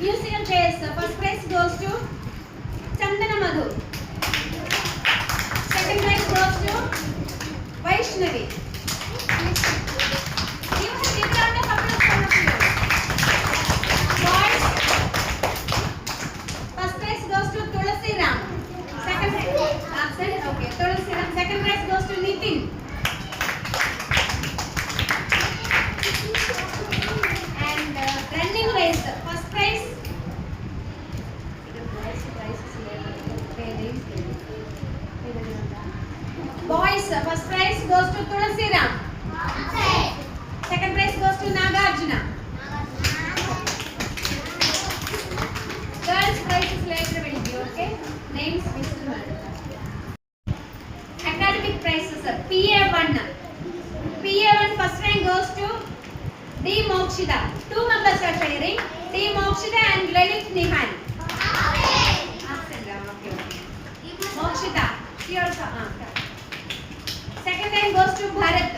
Musical chairs. First prize goes to Chandana Madhu. Second prize goes to Vaishnavi. You have given out a couple of photos. Boys. First prize goes to Tulasi Ram. Second absent. Okay. Tulasi Ram. Second prize goes to Nitin. And running race. First prize. Boys, first prize goes to Tulasi Ram. Second prize goes to Nagarjuna. Girls prizes later will be, okay? Names Mr. Academic prizes, PA1. PA1 first rank goes to D. Mokshita. Two members are sharing. D. Mokshita and Lalit Nihal. Mokshita. She also. Second rank goes to Bharat.